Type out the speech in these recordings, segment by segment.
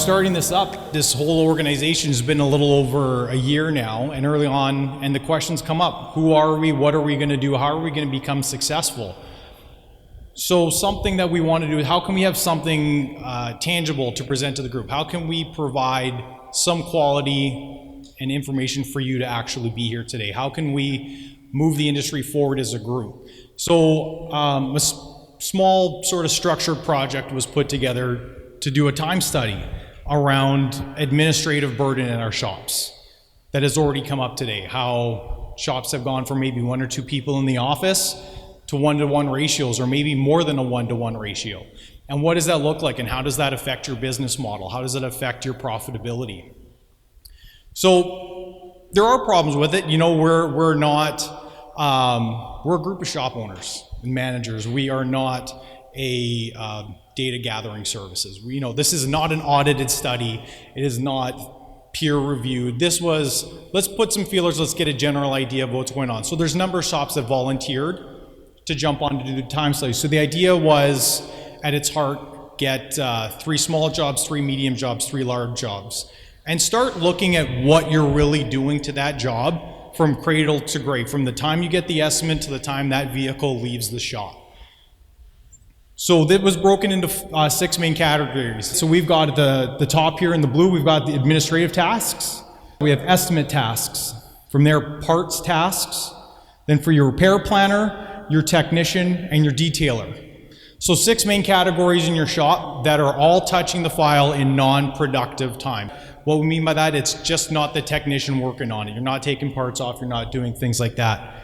starting this up, this whole organization has been a little over a year now, and early on, and the questions come up. Who are we? What are we going to do? How are we going to become successful? So something that we want to do is, how can we have something tangible to present to the group? How can we provide some quality and information for you to actually be here today? How can we move the industry forward as a group? So a small sort of structured project was put together to do a time study around administrative burden in our shops that has already come up today. How shops have gone from maybe 1 or 2 people in the office to 1-to-1 ratios, or maybe more than a 1-to-1 ratio. And what does that look like, and how does that affect your business model? How does it affect your profitability? So there are problems with it. You know, we're a group of shop owners and managers. We are not a data gathering services. You know, this is not an audited study. It is not peer reviewed. This was, let's put some feelers, let's get a general idea of what's going on. So there's a number of shops that volunteered to jump on to do the time study. So the idea was, at its heart, get 3 small jobs, 3 medium jobs, 3 large jobs, and start looking at what you're really doing to that job from cradle to grave, from the time you get the estimate to the time that vehicle leaves the shop. So that was broken into 6 main categories. So we've got at the top here in the blue, we've got the administrative tasks. We have estimate tasks. From there, parts tasks. Then for your repair planner, your technician, and your detailer. So 6 main categories in your shop that are all touching the file in non-productive time. What we mean by that, it's just not the technician working on it. You're not taking parts off, you're not doing things like that.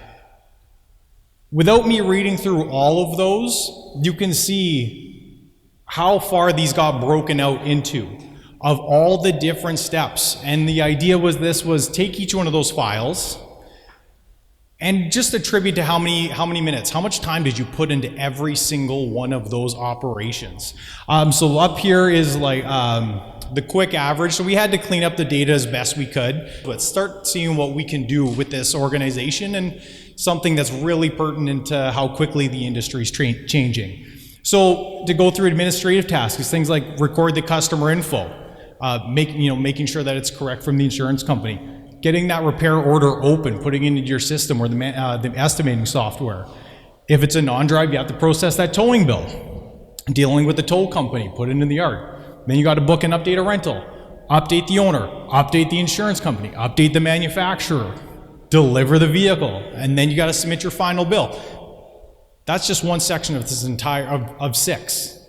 Without me reading through all of those, you can see how far these got broken out into, of all the different steps. And the idea was take each one of those files and just attribute to how many minutes, how much time did you put into every single one of those operations. So up here is like the quick average. So we had to clean up the data as best we could, but start seeing what we can do with this organization, and something that's really pertinent to how quickly the industry is changing. So to go through administrative tasks, things like record the customer info, making sure that it's correct from the insurance company, getting that repair order open, putting it into your system or the estimating software. If it's a non-drive, you have to process that towing bill, dealing with the tow company, put it in the yard. Then you got to book and update a rental, update the owner, update the insurance company, update the manufacturer, deliver the vehicle, and then you got to submit your final bill. That's just one section of this entire, of 6.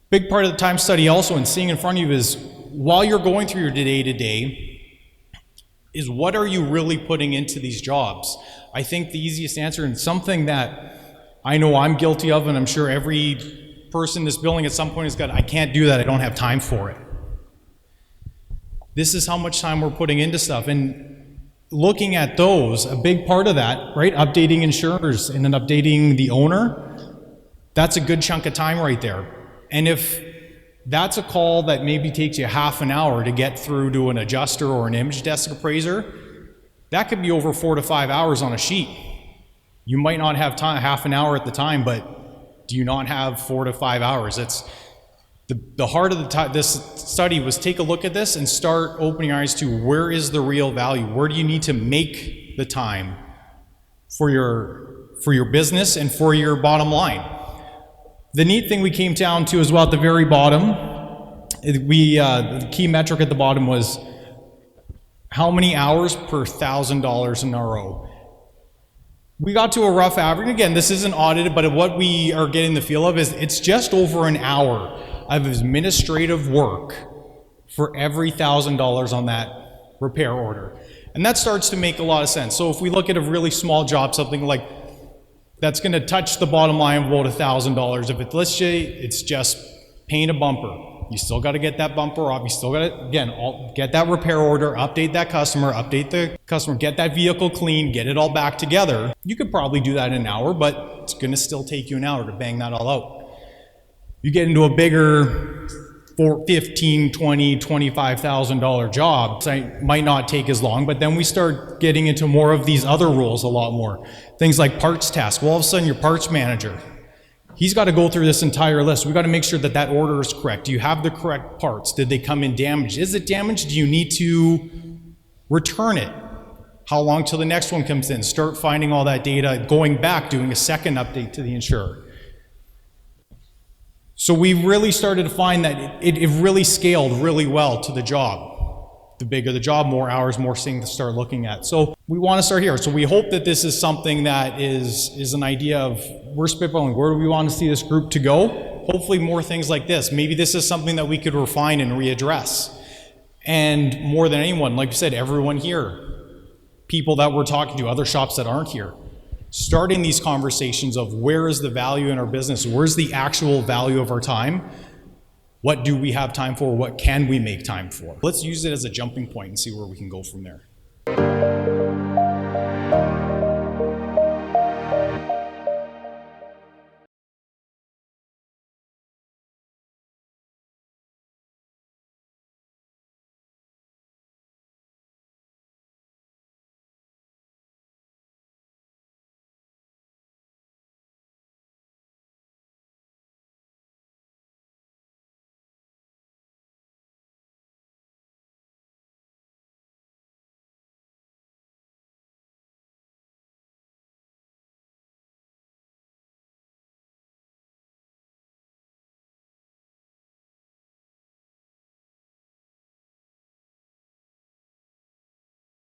Big part of the time study also, and seeing in front of you, is while you're going through your day-to-day, is what are you really putting into these jobs? I think the easiest answer, and something that I know I'm guilty of, and I'm sure every person in this building at some point has got, I can't do that, I don't have time for it. This is how much time we're putting into stuff. And looking at those, a big part of that, right, updating insurers and then updating the owner, that's a good chunk of time right there. And if that's a call that maybe takes you half an hour to get through to an adjuster or an image desk appraiser, that could be over 4 to 5 hours on a sheet. You might not have time, half an hour at the time, but do you not have 4 to 5 hours? It's the heart of this study was take a look at this and start opening your eyes to where is the real value? Where do you need to make the time for your business and for your bottom line? The neat thing we came down to as well at the very bottom, the key metric at the bottom was how many hours per $1,000 in RO. We got to a rough average. Again, this isn't audited, but what we are getting the feel of is it's just over an hour of administrative work for every $1,000 on that repair order. And that starts to make a lot of sense. So if we look at a really small job, something like that's going to touch the bottom line of about $1,000. If it's, let's say it's just paint a bumper, you still got to get that bumper off. You still got to, again, get that repair order, update the customer, get that vehicle clean, get it all back together. You could probably do that in an hour, but it's going to still take you an hour to bang that all out. You get into a bigger $15,000, $20,000, $25,000 job, so it might not take as long, but then we start getting into more of these other roles a lot more. Things like parts tasks. Well, all of a sudden your parts manager, He's got to go through this entire list. We've got to make sure that that order is correct. Do you have the correct parts? Did they come in damaged? Is it damaged? Do you need to return it? How long till the next one comes in? Start finding all that data, going back, doing a second update to the insurer. So we really started to find that it really scaled really well to the job. The bigger the job, more hours, more things to start looking at. So we want to start here. So we hope that this is something that is an idea of, we're spitballing, where do we want to see this group to go? Hopefully more things like this. Maybe this is something that we could refine and readdress. And more than anyone, like you said, everyone here, people that we're talking to, other shops that aren't here, starting these conversations of where is the value in our business? Where's the actual value of our time? What do we have time for? What can we make time for? Let's use it as a jumping point and see where we can go from there.